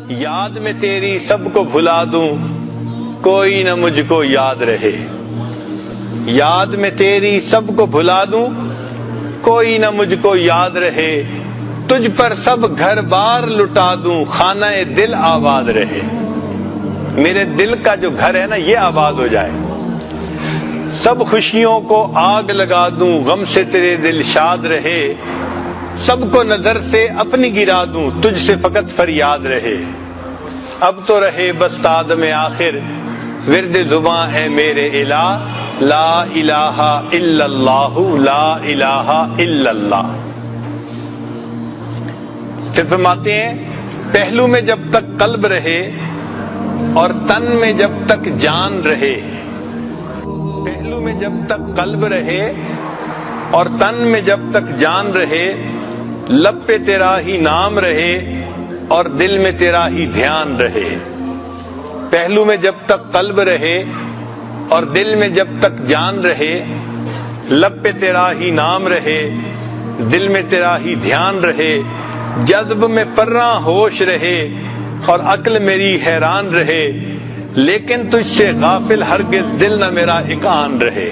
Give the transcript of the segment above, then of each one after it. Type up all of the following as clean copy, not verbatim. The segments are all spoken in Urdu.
یاد میں تیری سب کو بھلا دوں کوئی نہ مجھ کو یاد رہے. یاد میں تیری سب کو بھلا دوں کوئی نہ مجھ کو یاد رہے. تجھ پر سب گھر بار لٹا دوں خانہ دل آباد رہے. میرے دل کا جو گھر ہے نا یہ آباد ہو جائے. سب خوشیوں کو آگ لگا دوں غم سے تیرے دل شاد رہے. سب کو نظر سے اپنی گرا دوں تجھ سے فقط فریاد رہے. اب تو رہے بس تادم آخر ورد زباں اے میرے الہ لا الہ الا اللہ لا الہ الا اللہ. پھر فرماتے ہیں پہلو میں جب تک قلب رہے اور تن میں جب تک جان رہے. پہلو میں جب تک قلب رہے اور تن میں جب تک جان رہے. لب پہ تیرا ہی نام رہے اور دل میں تیرا ہی دھیان رہے. پہلو میں جب تک قلب رہے اور دل میں جب تک جان رہے. لب پہ تیرا ہی نام رہے دل میں تیرا ہی دھیان رہے. جذب میں پرراں ہوش رہے اور عقل میری حیران رہے. لیکن تجھ سے غافل ہرگز دل نہ میرا ایک آن رہے.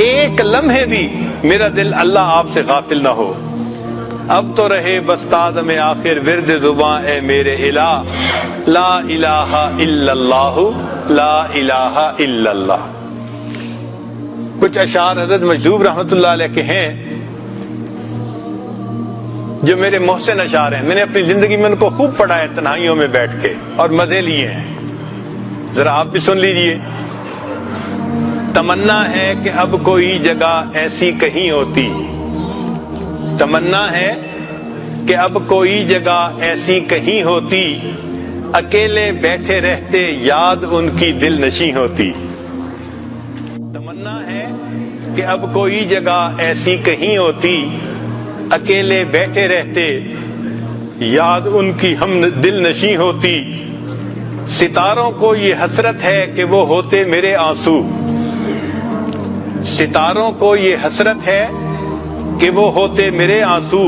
ایک لمحے بھی میرا دل اللہ آپ سے غافل نہ ہو. اب تو رہے بس تادم آخر ورد زباں اے میرے الہ لا الہ الا اللہ لا الہ الا اللہ. کچھ اشعار حضرت مجذوب رحمۃ اللہ علیہ کے ہیں جو میرے محسن اشعار ہیں. میں نے اپنی زندگی میں ان کو خوب پڑھا ہے تنہائیوں میں بیٹھ کے اور مزے لیے ہیں. ذرا آپ بھی سن لیجئے. تمنا ہے کہ اب کوئی جگہ ایسی کہیں ہوتی. تمنا ہے کہ اب کوئی جگہ ایسی کہیں ہوتی. اکیلے بیٹھے رہتے یاد ان کی دل نشیں ہوتی. تمنا ہے کہ اب کوئی جگہ ایسی کہیں ہوتی. اکیلے بیٹھے رہتے یاد ان کی ہم دل نشیں ہوتی. ستاروں کو یہ حسرت ہے کہ وہ ہوتے میرے آنسو. ستاروں کو یہ حسرت ہے کہ وہ ہوتے میرے آنسو.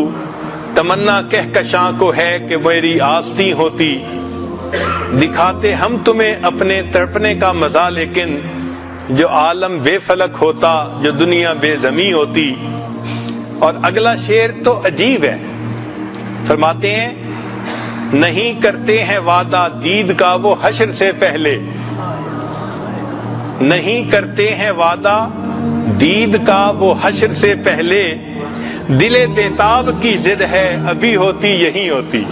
تمنا کہکشاں کو ہے کہ میری آستی ہوتی. دکھاتے ہم تمہیں اپنے تڑپنے کا مزہ لیکن جو عالم بے فلک ہوتا جو دنیا بے زمیں ہوتی. اور اگلا شعر تو عجیب ہے. فرماتے ہیں نہیں کرتے ہیں وعدہ دید کا وہ حشر سے پہلے. نہیں کرتے ہیں وعدہ دید کا وہ حشر سے پہلے. دل بیتاب کی ضد ہے ابھی ہوتی یہی ہوتی.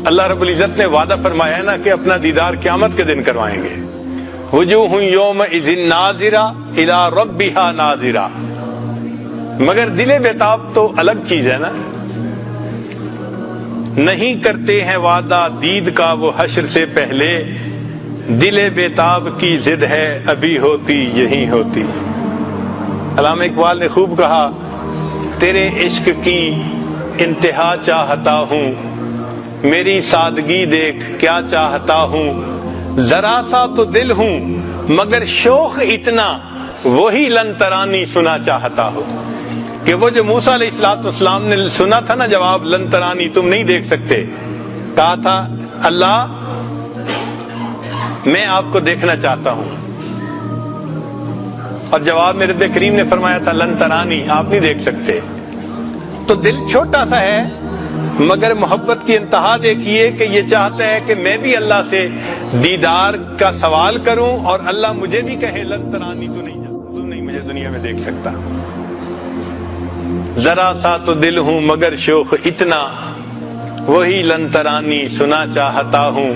اللہ رب العزت نے وعدہ فرمایا ہے نا کہ اپنا دیدار قیامت کے دن کروائیں گے. وجوہ یومئذ ناظرہ الی ربہا ناظرہ. مگر دل بیتاب تو الگ چیز ہے نا. نہیں کرتے ہیں وعدہ دید کا وہ حشر سے پہلے. دل بیتاب کی ضد ہے ابھی ہوتی یہی ہوتی. علامہ اقبال نے خوب کہا تیرے عشق کی انتہا چاہتا ہوں. میری سادگی دیکھ کیا چاہتا ہوں. ذرا سا تو دل ہوں مگر شوق اتنا وہی لن ترانی سنا چاہتا ہوں. کہ وہ جو موسیٰ علیہ السلام نے سنا تھا نا جواب لن ترانی تم نہیں دیکھ سکتے. کہا تھا اللہ میں آپ کو دیکھنا چاہتا ہوں. اور جواب میں رب کریم نے فرمایا تھا لن ترانی آپ نہیں دیکھ سکتے. تو دل چھوٹا سا ہے مگر محبت کی انتہا دیکھیے کہ یہ چاہتا ہے کہ میں بھی اللہ سے دیدار کا سوال کروں اور اللہ مجھے بھی کہے لن ترانی تو نہیں مجھے دنیا میں دیکھ سکتا. ذرا سا تو دل ہوں مگر شوق اتنا وہی لن ترانی سنا چاہتا ہوں.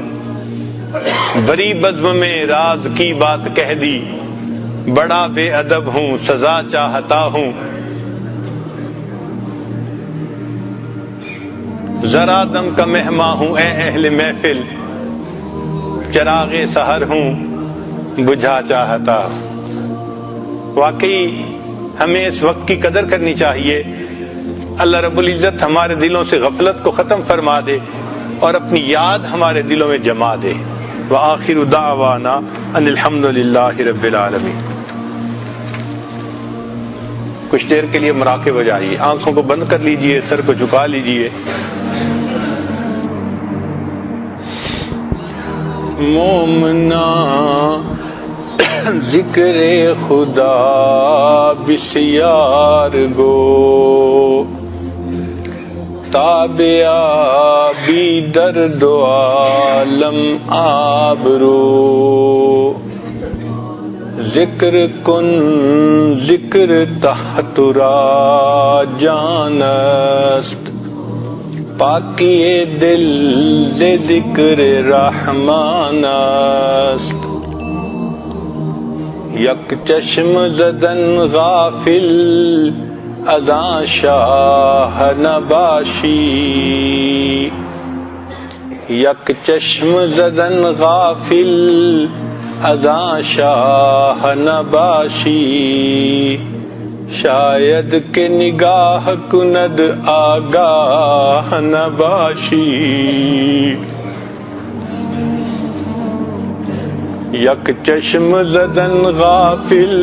بری بزم میں راز کی بات کہہ دی بڑا بے ادب ہوں سزا چاہتا ہوں. ذرا دم کا مہماں ہوں اے اہل محفل چراغ سحر ہوں بجھا چاہتا. واقعی ہمیں اس وقت کی قدر کرنی چاہیے. اللہ رب العزت ہمارے دلوں سے غفلت کو ختم فرما دے اور اپنی یاد ہمارے دلوں میں جما دے. وآخر دعوانا ان الحمد للہ رب العالمین. کچھ دیر کے لیے مراقب ہو جائیے. آنکھوں کو بند کر لیجئے, سر کو جھکا لیجئے. مومنا ذکر خدا بسیار گو تابعہ بی درد و عالم آبرو ذکر کن ذکر تحت را جانست پاکی دل ز ذکر رحمان است یک چشم زدن غافل ازاں شاہ نباشی یک چشم زدن غافل ازاں شاہ نباشی شاید کہ نگاہ کند آگاہ نباشی یک چشم زدن غافل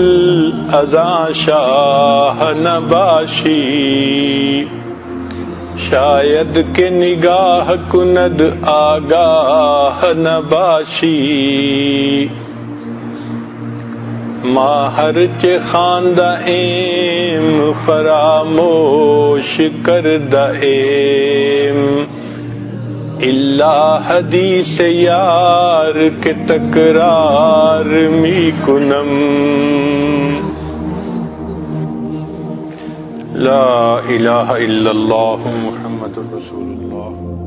ازاں شاہ نباشی شاید کہ نگاہ کند آگاہ نباشی ما ہرچ خواندہ ایم فراموش کردہ ایم الا حدیث یار کے تکرار می کنم لا الہ الا اللہ محمد رسول اللہ